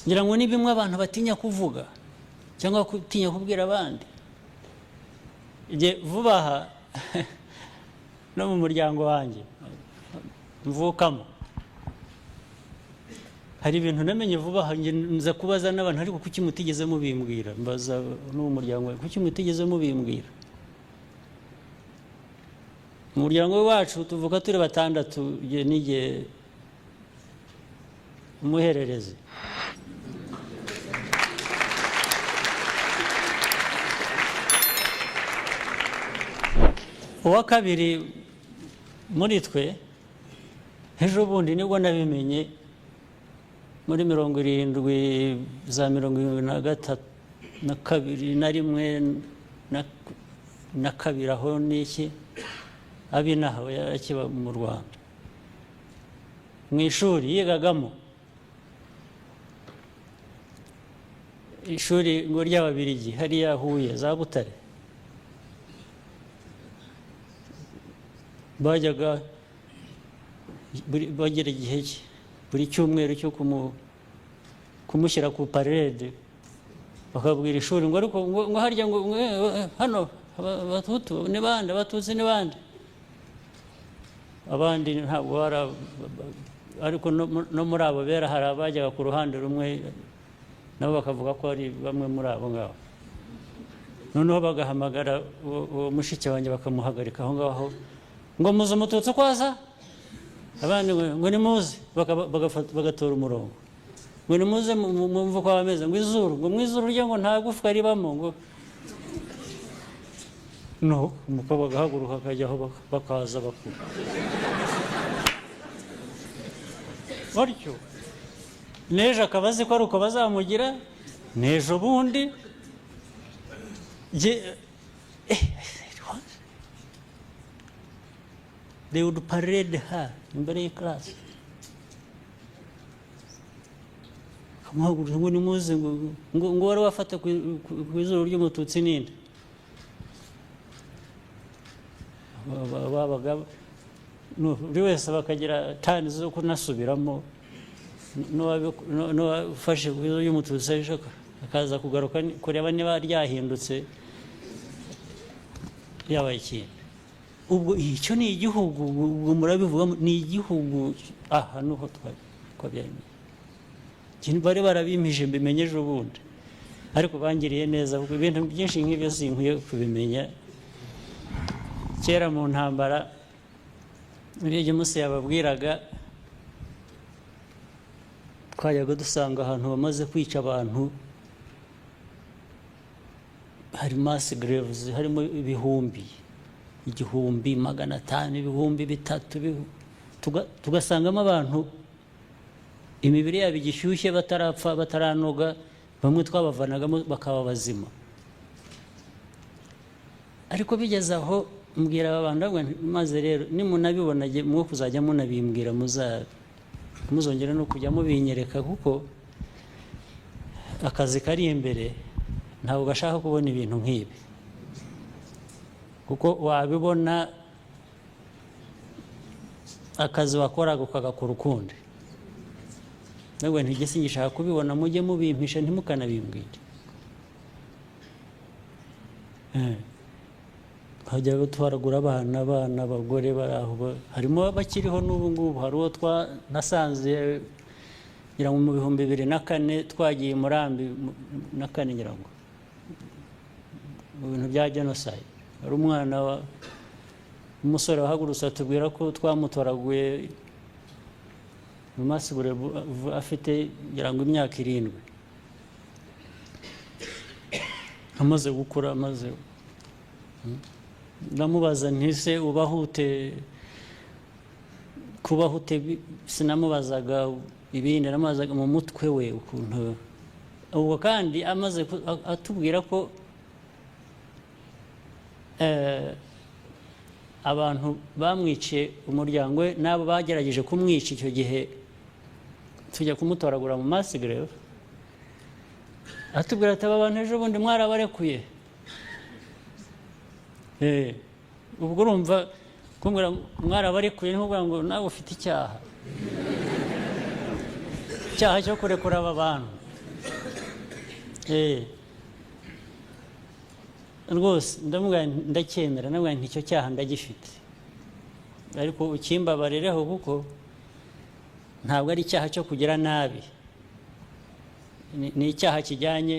ngira ngo ni bimwe abantu batinya kuvuga cyangwa kutinya kubwira abandi. Vuba aha no mu muryango wanjye mvukamo hari ibintu namenye vuba aha nza kubaza n'abantu ariko kuki mutigeze mubimbwira, mbaza no mu muryango kuki mutigeze mubimbwira. Mu muryango wacu tuvuga turi 6 nige umuhererezi. Uwa kabiri muri twe ejo bundi nibwo nabimenye muri 70 za 73 na kabiri na rimwe na kabiri aho niki abinaho yakiba mu Rwanda mu ishuri yigagamo, ishuri ngo ry'Ababiligi hariya Huye za Butare. Bajyaga bagera igihe cye buri cyumweru cyo kumushyira ku parede bakabwira ishuri ngo ariko ngo harya ngo hano Abahutu ni bande, Abatutsi ni bande, abandi ntabwo ariko no muri abo bera hari abajyaga ku ruhande rumwe nabo bakavuga ko ari bamwe muri abo ngabo. Noneho bagahamagara uwo mushiki wanjye bakamuhagarika aho ngaho ngo muze Umututsi kwaza, abandi ngo ni muze, bagatora umurongo ngo ni muze mumva uko bameze, ngo izuru, ngo mu izuru rye ngo nta gufwa ribamo, ngo no umukobwa agahaguruka akajyaho bakaza bakuru batyo. N'ejo akaba azi ko ari uko bazamugira, n'ejo bundi they would parade her imbere y'iclass, kamuhaguruka ngo ni muze, ngo wari wafata ku izuru ry'Umututsi ninde. Babaga buri wese bakagira tani zo kunasubiramo, n'uwafashe ku izuru ry'Umututsi akaza kugaruka kureba niba ryahindutse yabaye ikintu. Ubwo icyo ni igihugu, ubwo murabivuga ni igihugu. Aha nuko twabyemeye ikintu bari barabimije mbimenye ejo bundi, ariko bangiriye neza kuko ibintu byinshi nk'ibyo sinkwiye kubimenya. Kera mu ntambara muri ibyo Musa yababwiraga, twajyaga dusanga ahantu bamaze kwica abantu hari mass graves, harimo ibihumbi 1,500, ibihumbi 3, tugasangamo abantu imibiri yabo igishyushye batarapfa bataranoga, bamwe twabavanagamo bakaba bazima. Ariko bigeze aho mbwira ababanda maze rero nimunabibona mwo kuzajya munabimbwira, muzongera no kujya mubinyereka, kuko akazi kari imbere ntabwo gashaka kubona ibintu nk'ibi, kuko wabibona akazi wakoraga ukagakora ukundi. Nabwo ntigese ngishaka kubibona, mujye mubimpisha ntimukanabimbwire. Hajya batwaragura abana abagore baraho, harimo bakiriho n'ubu ngubu. Hari uwo nasanze ngira ngo mu 2004 twagiye Murambi na 4 ngira ngo mu bintu bya genocide. Hari umwana umusore wahagurutse atubwira ko twamutoraguye mu Masigure afite ngira ngo imyaka 7, amaze gukura, amaze ndamubaza ntise ubahute kubahute, sinamubazaga ibindi, namazaga mu mutwe we ukuntu. Ubwo kandi amaze atubwira ko abantu bamwiciye umuryango we nabo bagerageje kumwica icyo gihe tujya kumutoragura mu Masigure, atubwira ati aba bantu ejo bundi mwarabarekuye. Ubwo urumva kumbwira mwarabarekuye ni kuvuga ngo nawe ufite icyaha cyo kurekura aba bantu. rwose ndacyemera nawe nticyo cyaha ndagifite ariko ukimbabarireho kuko ntabwo ari icyaha cyo kugira nabi ni icyaha kijyanye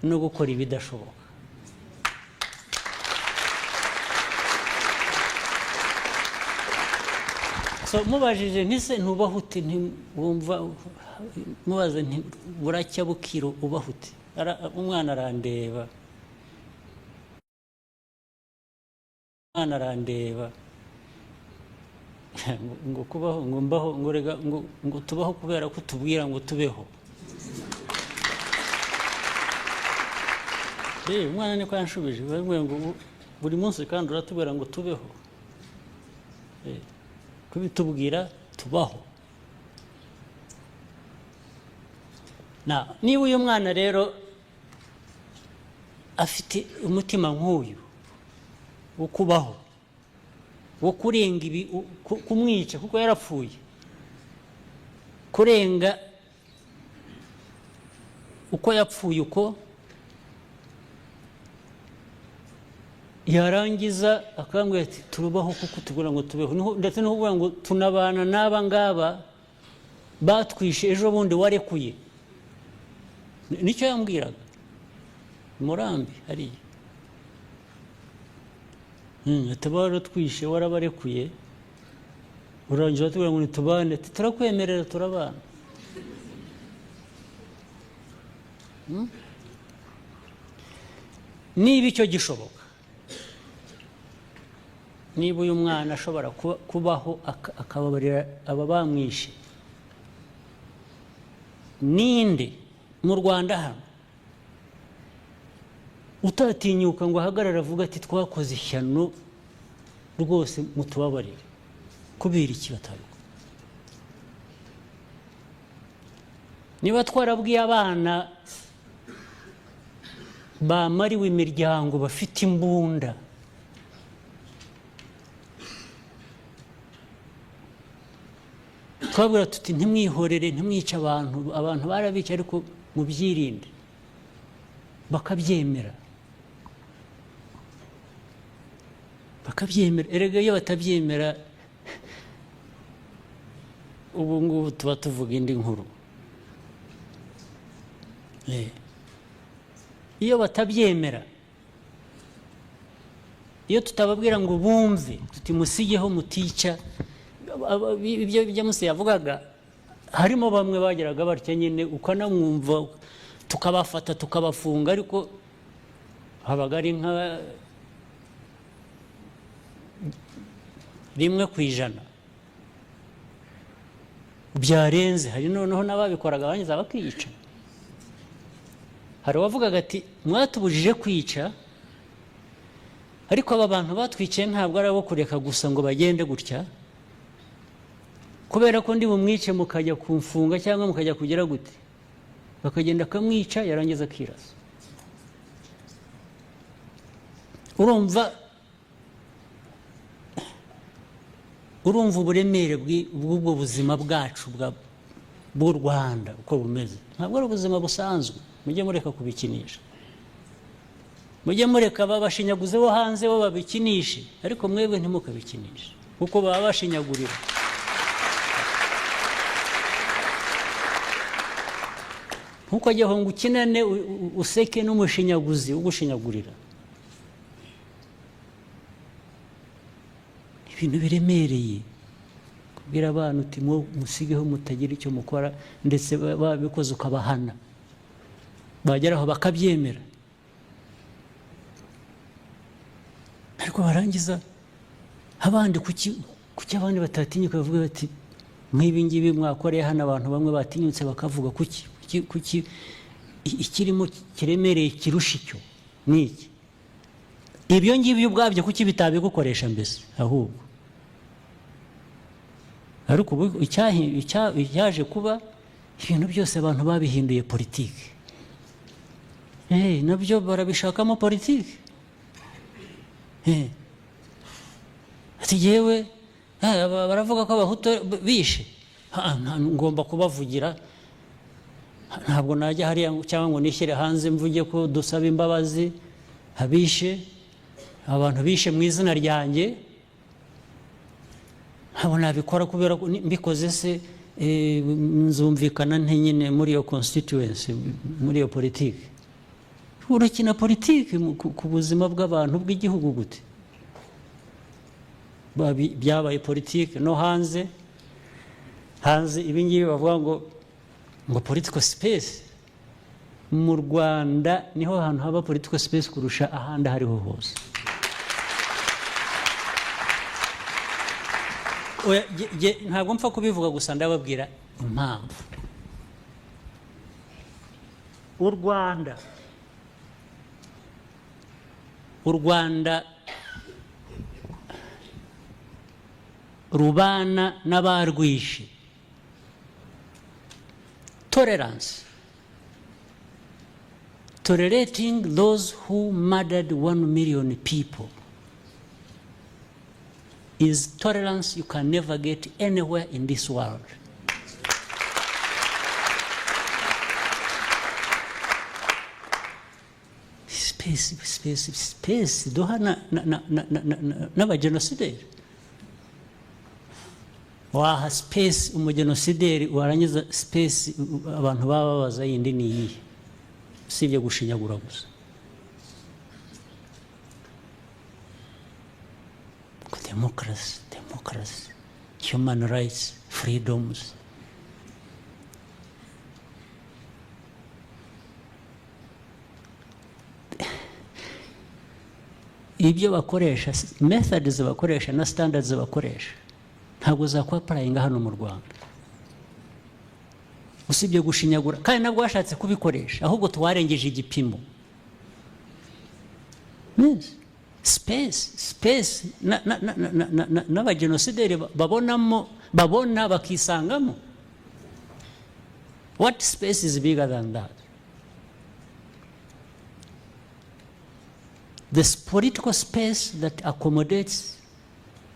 no gukora ibidashoboka so mubajije ntise ntubahute ntiwumva mubaze nti buracya bukiro ubahute umwana arandeba ngo kubaho ngo mbaho ngo rega ngo tubaho kubera ko tubwira ngo tubeho umwana niko yanshubije bamwe ngo buri munsi kandi uratubwira ngo tubeho kubitubwira tubaho niba uyu mwana rero afite umutima nk'uyu wo kubaho wo kurenga ibi kumwica kuko yarapfuye kurenga uko yapfuye uko yarangiza akambwira ati turubaho kuko tubwira ngo tubeho ndetse no kuvuga ngo tunabana n'aba ngaba batwishe ejo bundi warekuye nicyo yambwiraga Murambi hariya atabara twishe warabarekuye urangira tubwira ngo nitubane turakwemerera turabana niba icyo gishoboka niba uyu mwana ashobora kubaho akababarira aba bamwishe ninde mu Rwanda hano utatinyuka ngo ahagarara avuga ati twakoze ishyano rwose mutubabarire kubera iki bataruka niba twarabwiye abana bamariwe imiryango bafite imbunda twabwira tuti ntimwihorere ntimwice abantu barabica ariko mubyirinde bakabyemera erega iyo batabyemera ubu ngubu tuba tuvuga indi nkuru iyo batabyemera iyo tutababwira ngo bumve tuti musigeho mutica ibyo Musa yavugaga harimo bamwe bageraga batya nyine ukanamwumva tukabafata tukabafunga ariko habaga ari nka 1% byarenze hari noneho n'ababikoraga bangiza bakiyica hari uwavugaga ati mwatubujije kwica ariko aba bantu batwiciye ntabwo ari abo kureka gusa ngo bagende gutya kubera ko ndi bumwice mukajya kumfunga cyangwa mukajya kugira gute bakagenda akamwica yarangiza akirasa urumva uburemere bw'ubwo buzima bwacu bw'u Rwanda uko bumeze ntabwo ari ubuzima busanzwe mujye mureka kubikinisha mujye mureka babashinyaguze bo hanze bo babikinishe ariko mwebwe ntimukabikinishe kuko baba bashinyagurira nkuko ajyaho ngo ukinane useke n'umushinyaguzi ugushinyagurira ibintu biremereye kubwira abantu uti musigeho mutagira icyo mukora ndetse babikoze ukabahana bageraho bakabyemera ariko barangiza abandi kuki abandi batatinyuka bavuga bati nk'ibi ngibi mwakoreye hano abantu bamwe batinyutse bakavuga kuki ikirimo kiremereye kirusha icyo niki ibyo ngibyo ubwabyo kuki bitabigukoresha mbese ahubwo ariko icyaje kuba ibintu byose abantu babihinduye politiki nabyo barabishakamo politiki ati yewe baravuga ko abahutu bishe ngomba kubavugira ntabwo najya hariya cyangwa ngo nishyire hanze mvuge ko dusaba imbabazi habishe abantu bishe mu izina ryanjye, ntabwo nabikora kubera ko mbikoze se nzumvikana nte nyine muri iyo constituency, muri iyo politiki. Urakina politiki ku buzima bw'abantu bw'igihugu gute? Byabaye politiki no hanze ibingibi bavuga ngo political space. Mu Rwanda niho hantu haba political space kurusha ahandi hariho hose. Ntabwo mpfa kubivuga gusa, ndababwira impamvu. U Rwanda rubana n'abarwishe. Tolerance, tolerating those who murdered 1 million people, is tolerance you can never get anywhere in this world. Space duha n'abagenosideri. Waha space umugenosideri warangiza space abantu bababaza yindi ni iyi, usibye gushinyagura gusa. Democracy, human rights, freedoms. Ibyo bakoresha, methods bakoresha na standards bakoresha ntabwo zakwa applyinga hano mu Rwanda, usibye gushinyagura, kandi nabwo washatse kubikoresha ahubwo tuwarengeje igipimo. Space n'abagenosideri babona bakisangamo. What space is bigger than that? This political space that accommodates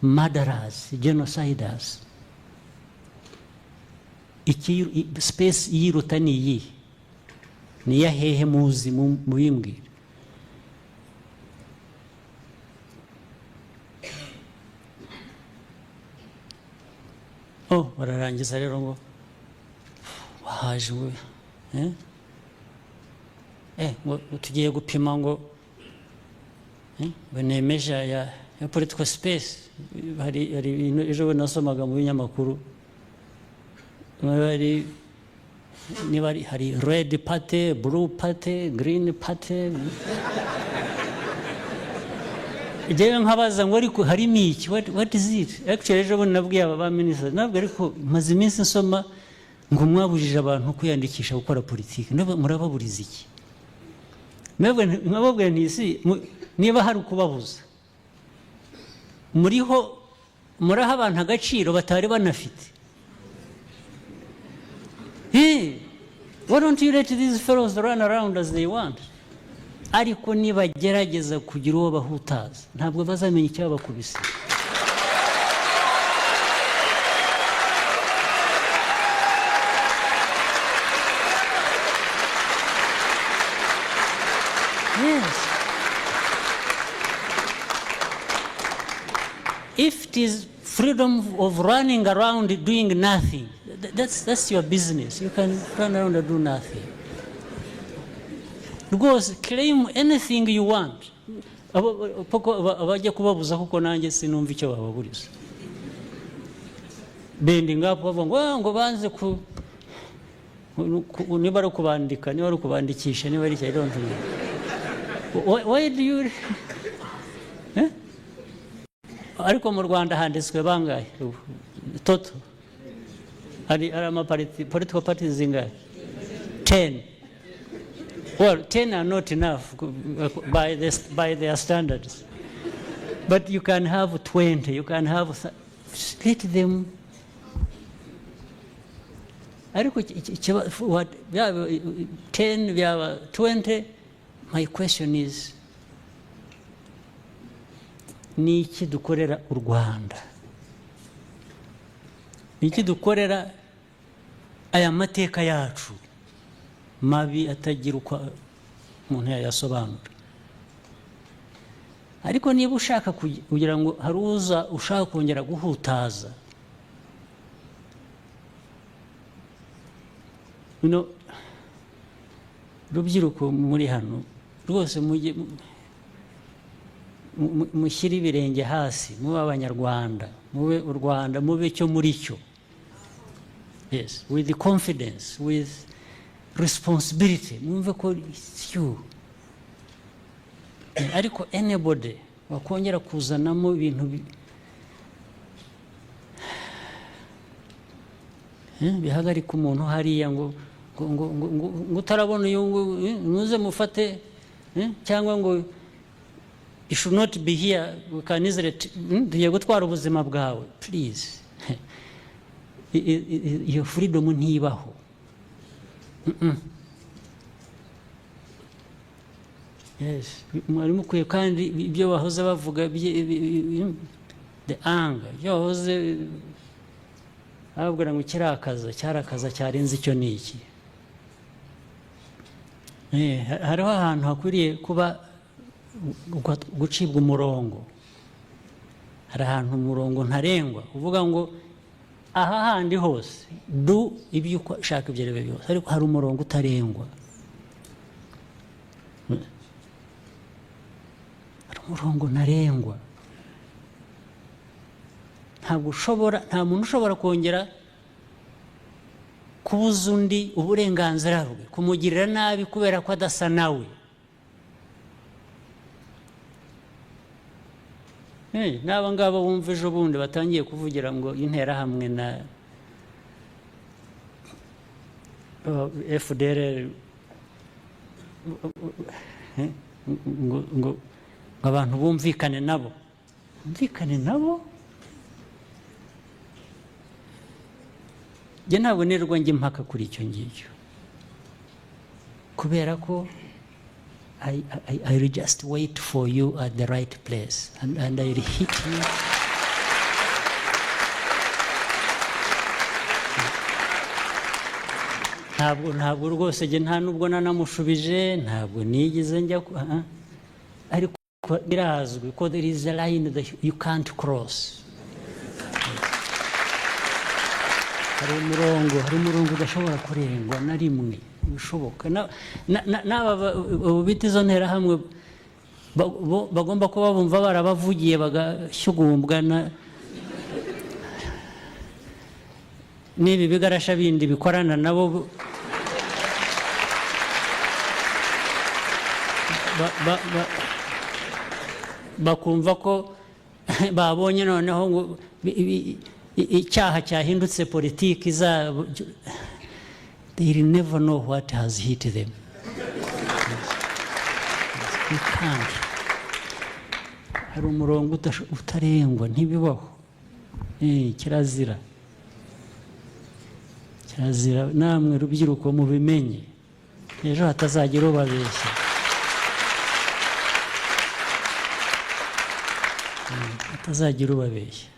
murderers, genociders. Space yiruta ni iyi, ni ya hehe muzi mubimbwira. Bararangiza rero ngo wahaje ngo tugiye gupima ngo benemeje ya political space. Hari ejo nasomaga mu binyamakuru, hari red party, blue party, green party. Jewe nkabaza ngo ariko harimo iki, what is it? Actually ejo nabwiye aba minister, nabwo ariko maze iminsi nsoma ngo mwabujije abantu kwiyandikisha gukora politiki. Murababuriza iki? Mwababwiye ntisi niba hari ukubabuza, muraha abantu agaciro batari banafite. Why don't you let these fellows run around as they want? Ariko nibagerageza kugira uwo bahutaza ntabwo bazamenya icyo bakubise. Yes. If it is freedom of running around doing nothing, that's your business. You can run around and do nothing. Because claim anything you want. Abajya kubabuza kuko nanjye sinumva icyo bababuriza. Bending up ngo banze ku niba ari kubandika, niba ari kubandikisha, niba ari I don't know. Why do you ariko mu Rwanda handitswe bangahe toto? Ari political parties zingahe? 10. Well, 10 are not enough by their standards. But you can have 20, you can have, split them. What, 10, 20. My question is, ni iki dukorera u Rwanda? Ni iki dukorera aya mateka yacu? mabi atagira uko umuntu yayasobanura. Ariko niba ushaka kugira ngo hari uza ushaka kongera guhutaza, rubyiruko muri hano rwose mushyire ibirenge hasi, mube abanyarwanda, mube u Rwanda, mube cyo muri cyo. Yes, with the confidence, with responsibility, mwumve ko it's you. Ariko anybody wakongera kuzanamo ibintu bihagarika umuntu hariya ngo utarabona uyu muze mufate, cyangwa ngo you should not be here, we can easily tugiye gutwara ubuzima bwawe. Please, iyo freedom ntibaho. Yes, mwari mukwiye kandi ibyo bahoze bavuga the anger, ibyo bahoze babwira ngo cyarakaza cyarenze icyo ni iki. Hariho ahantu hakwiriye kuba gucibwa umurongo. Hari ahantu umurongo ntarengwa uvuga ngo aha handi hose du ibyo ushaka ibyo rebe byose, ariko hari umurongo utarengwa. Hari umurongo ntarengwa. Nta muntu ushobora kongera kubuza undi uburenganzira bwe, kumugirira nabi kubera ko adasa nawe. N'aba ngaba bumva ejo bundi batangiye kuvugira ngo interahamwe na FDR ngo abantu bumvikane nabo. Njye ntabwo nirwa njye impaka kuri icyo ngicyo, kubera ko I will just wait for you at the right place and I will hit you. Ntabwo rwose njye nta nubwo nanamushubije, ntabwo nigeze njya ariko birazwi ko there is a line that you can't cross. Hari umurongo udashobora kurengwa na rimwe bishoboka. N'aba bita izo nterahamwe bagomba kuba bumva barabavugiye bagashyugumbwa n'ibi bigarasha bindi bikorana nabo, bakumva ko babonye noneho ngo icyaha cyahindutse politiki zabo. They will never know what has hit them. You can't. Hari umurongo utarengwa, ntibibaho. Kirazira. Namwe rubyiruko mubimenye, ejo hatazagira ubabeshya. Hatazagira ubabeshya.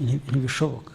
Ntibishoboka.